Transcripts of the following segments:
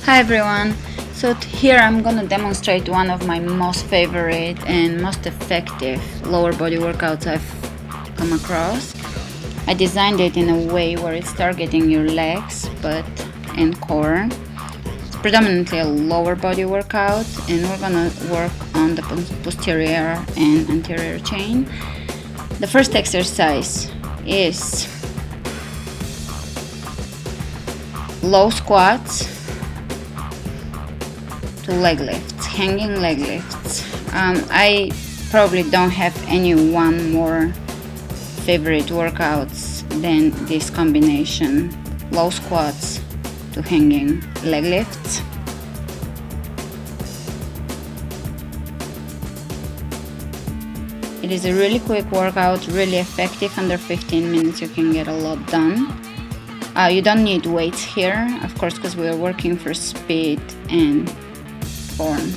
Hi everyone, here I'm gonna demonstrate one of my most favorite and most effective lower body workouts I've come across. I designed it in a way where it's targeting your legs, butt and core. It's predominantly a lower body workout and we're gonna work on the posterior and anterior chain. The first exercise is low squats to leg lifts, hanging leg lifts. I probably don't have any one more favorite workouts than this combination, low squats to hanging leg lifts. It is a really quick workout, really effective. Under 15 minutes you can get a lot done. You don't need weights here, of course, because we are working for speed and form.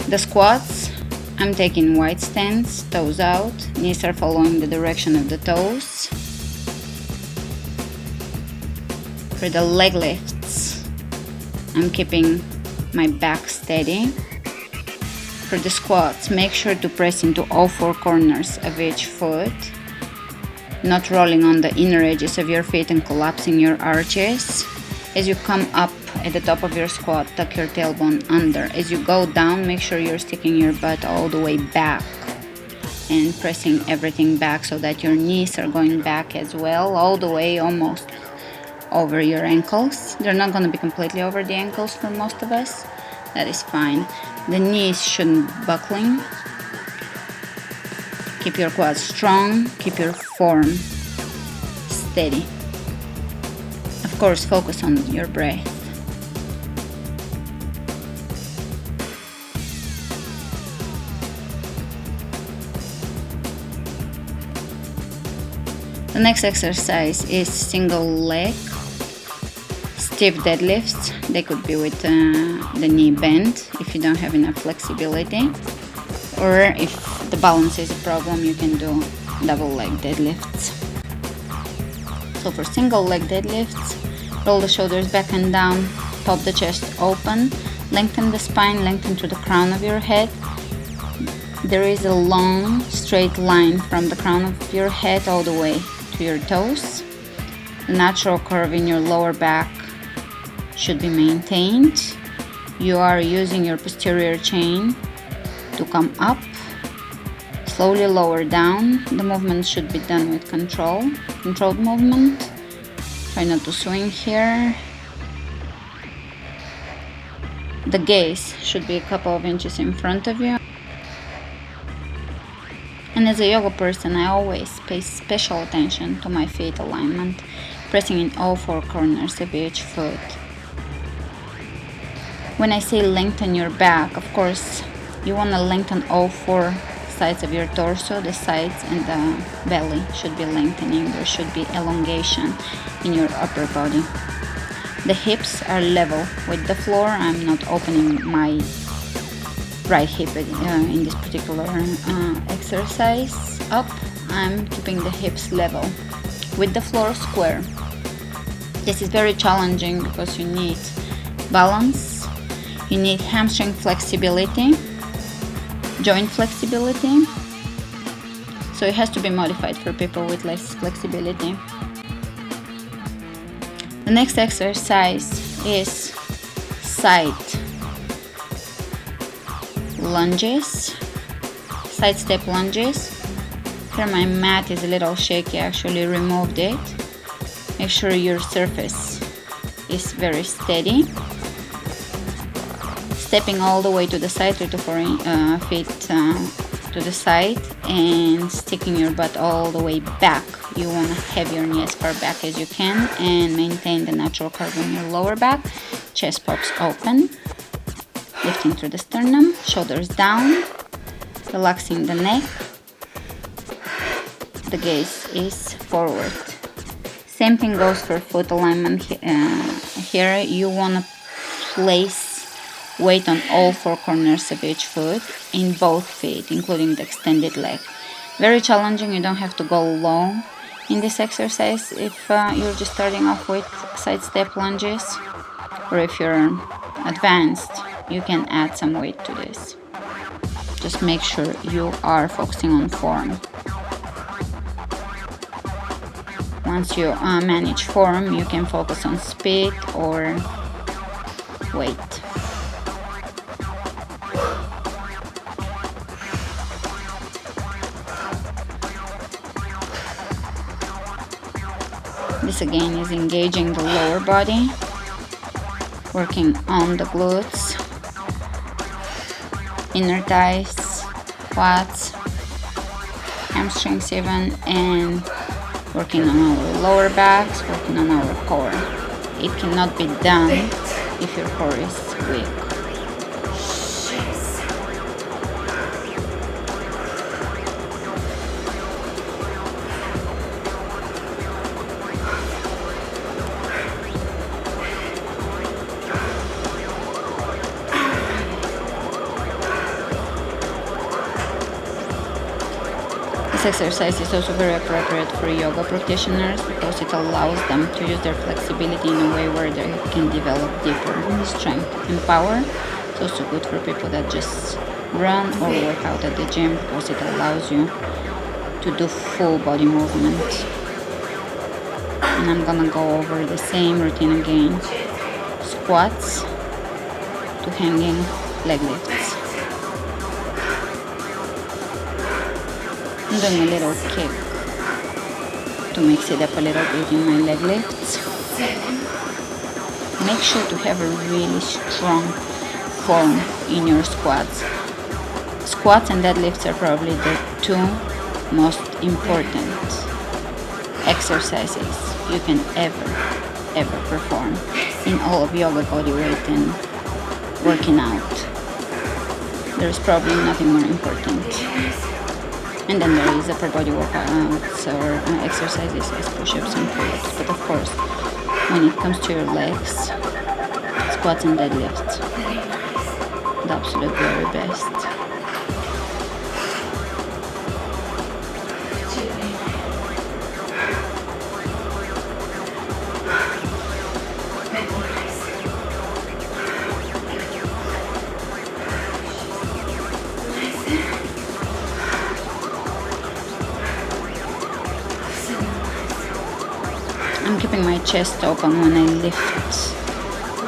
The squats, I'm taking wide stance, toes out, knees are following the direction of the toes. For the leg lifts, I'm keeping my back steady. For the squats, make sure to press into all four corners of each foot, not rolling on the inner edges of your feet and collapsing your arches. As you come up at the top of your squat, tuck your tailbone under. As you go down, make sure you're sticking your butt all the way back and pressing everything back so that your knees are going back as well, all the way almost over your ankles. They're not going to be completely over the ankles for most of us. That is fine. The knees shouldn't be buckling. Keep your quads strong, keep your form steady. Of course, focus on your breath. The next exercise is single leg stiff deadlifts. They could be with the knee bent if you don't have enough flexibility, or if the balance is a problem, you can do double leg deadlifts. So for single leg deadlifts, roll the shoulders back and down, pop the chest open, lengthen the spine, lengthen to the crown of your head. There is a long straight line from the crown of your head all the way to your toes. The natural curve in your lower back should be maintained. You are using your posterior chain to come up, slowly lower down. The movement should be done with controlled movement. Try not to swing here. The gaze should be a couple of inches in front of you. And as a yoga person, I always pay special attention to my feet alignment, pressing in all four corners of each foot. When I say lengthen your back, of course, you want to lengthen all four sides of your torso. The sides and the belly should be lengthening. There should be elongation in your upper body. The hips are level with the floor. I'm not opening my right hip in this particular exercise up. I'm keeping the hips level with the floor square. This is very challenging because you need balance, you need hamstring flexibility, joint flexibility, so it has to be modified for people with less flexibility. The next exercise is side lunges, side step lunges. Here my mat is a little shaky, I actually removed it. Make sure your surface is very steady. Stepping all the way to the side, 3 to 4 feet to the side, and sticking your butt all the way back. You want to have your knee as far back as you can and maintain the natural curve in your lower back. Chest pops open, lifting through the sternum, shoulders down, relaxing the neck. The gaze is forward. Same thing goes for foot alignment. Here you want to place weight on all four corners of each foot in both feet, including the extended leg. Very challenging. You don't have to go long in this exercise if you're just starting off with side step lunges. or if you're advanced, you can add some weight to this. Just make sure you are focusing on form. Once you manage form, you can focus on speed or weight. This again is engaging the lower body, working on the glutes, inner thighs, quads, hamstrings even, and working on our lower backs, working on our core. It cannot be done if your core is weak. This exercise is also very appropriate for yoga practitioners because it allows them to use their flexibility in a way where they can develop deeper strength and power. It's also good for people that just run or work out at the gym because it allows you to do full body movement. And I'm gonna go over the same routine again. Squats to hanging leg lifts. I'm doing a little kick to mix it up a little bit in my leg lifts. Make sure to have a really strong form in your squats. Squats and deadlifts are probably the two most important exercises you can ever perform in all of yoga, bodyweight, and working out. There's probably nothing more important. And then there is upper body workouts or exercises as push-ups and pull-ups. But of course, when it comes to your legs, squats and deadlifts, the absolute very best. I'm keeping my chest open when I lift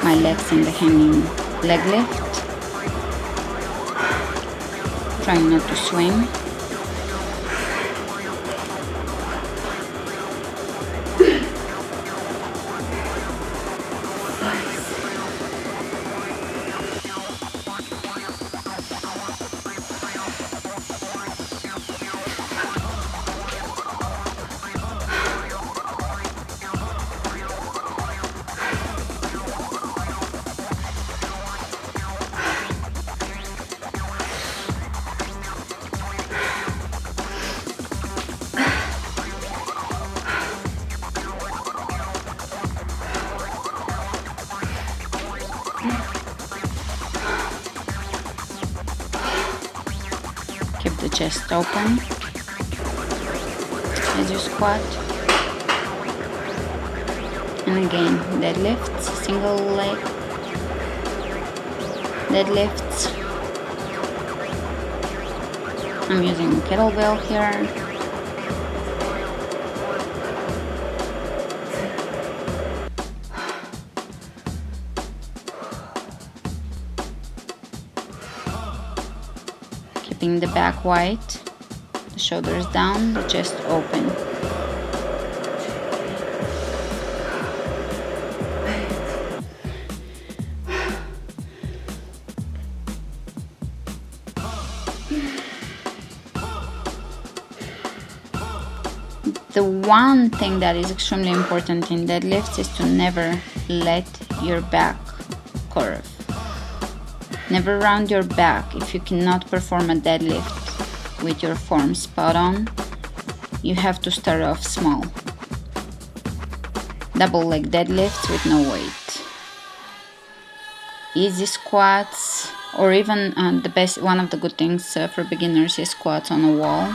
my legs in the hanging leg lift. Trying not to swing. Keep the chest open as you squat. And again, deadlifts, single leg deadlifts. I'm using a kettlebell here. Keeping the back wide, the shoulders down, the chest open. The one thing that is extremely important in deadlifts is to never let your back curve. Never round your back. If you cannot perform a deadlift with your form spot on, you have to start off small. Double leg deadlifts with no weight. Easy squats, or even one of the good things for beginners is squats on a wall.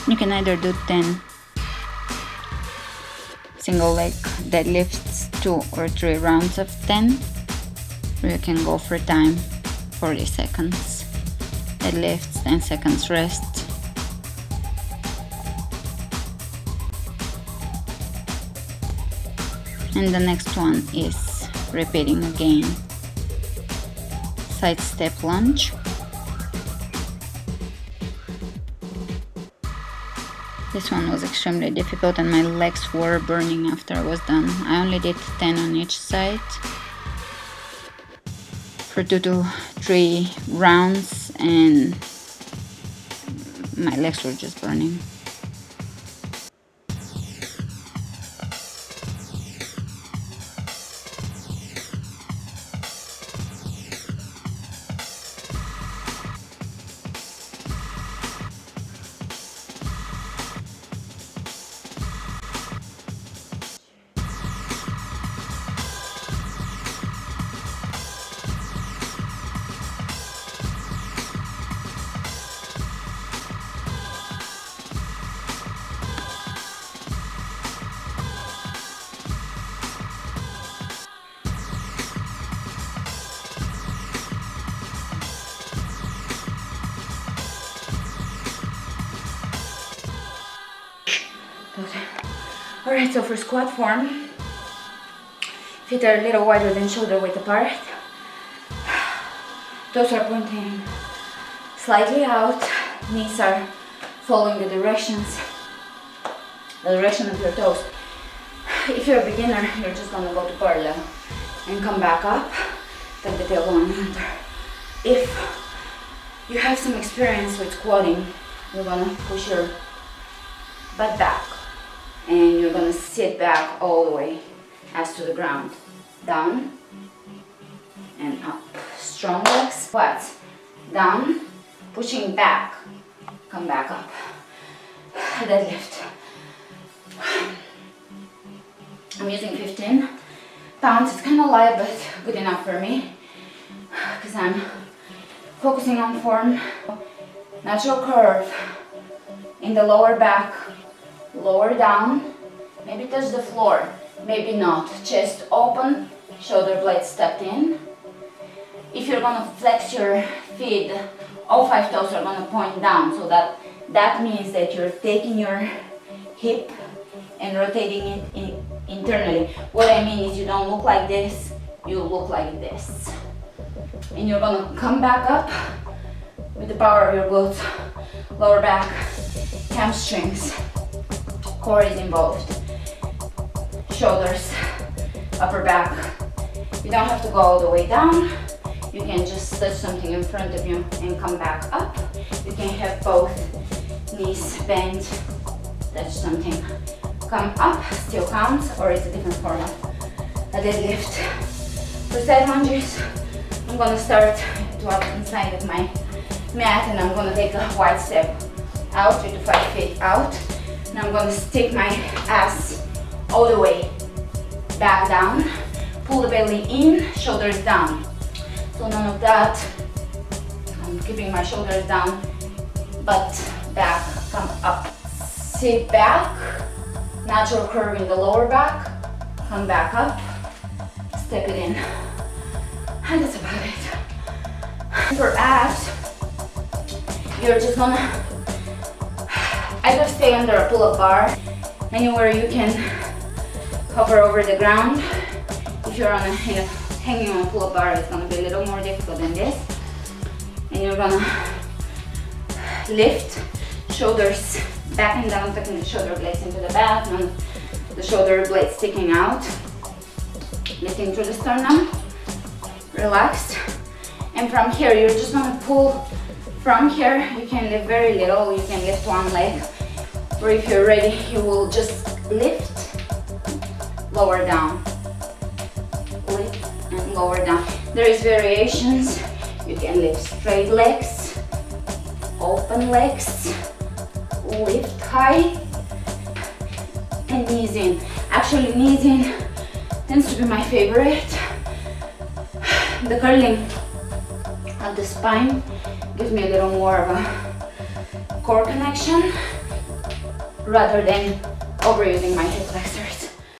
You can either do 10 single leg deadlifts, 2 or 3 rounds of 10, or you can go for time, 40 seconds deadlifts, 10 seconds rest. And the next one is repeating again, side step lunge. This one was extremely difficult and my legs were burning after I was done. I only did 10 on each side for 2 to 3 rounds and my legs were just burning. Alright, so for squat form, feet are a little wider than shoulder width apart. Toes are pointing slightly out, knees are following the direction of your toes. If you're a beginner, you're just gonna go to parallel and come back up, take the tailbone under. If you have some experience with squatting, you're gonna push your butt back and you're gonna sit back all the way as to the ground, down and up. Strong legs, squats, down, pushing back, come back up. Deadlift. I'm using 15 pounds. It's kind of light, but good enough for me because I'm focusing on form. Natural curve in the lower back, lower down, maybe touch the floor, maybe not. Chest open, shoulder blades tucked in. If you're gonna flex your feet, all 5 toes are gonna point down, so that means that you're taking your hip and rotating it internally. What I mean is you don't look like this, you look like this. And you're gonna come back up with the power of your glutes, lower back, hamstrings, core is involved, shoulders, upper back. You don't have to go all the way down. You can just touch something in front of you and come back up. You can have both knees bent, touch something, come up, still counts, or it's a different form of a deadlift. For side lunges, I'm gonna start to up inside of my mat and I'm gonna take a wide step out, 3 to 5 feet out. And I'm gonna stick my ass all the way back down, pull the belly in, shoulders down. So none of that, I'm keeping my shoulders down, butt back, come up. Sit back, natural curve in the lower back, come back up, step it in. And that's about it. For abs, you're just gonna either stay under a pull-up bar, anywhere you can hover over the ground. If you're on hanging on a pull-up bar, it's gonna be a little more difficult than this. And you're gonna lift, shoulders back and down, tucking the shoulder blades into the back, and the shoulder blades sticking out. Lifting through the sternum, relaxed. And from here, you're just gonna pull from here. You can lift very little, you can lift one leg. Or if you're ready, you will just lift, lower down, lift and lower down. There is variations. You can lift straight legs, open legs, lift high, and knees in. Actually, knees in tends to be my favorite. The curling of the spine gives me a little more of a core connection. rather than overusing my hip flexor.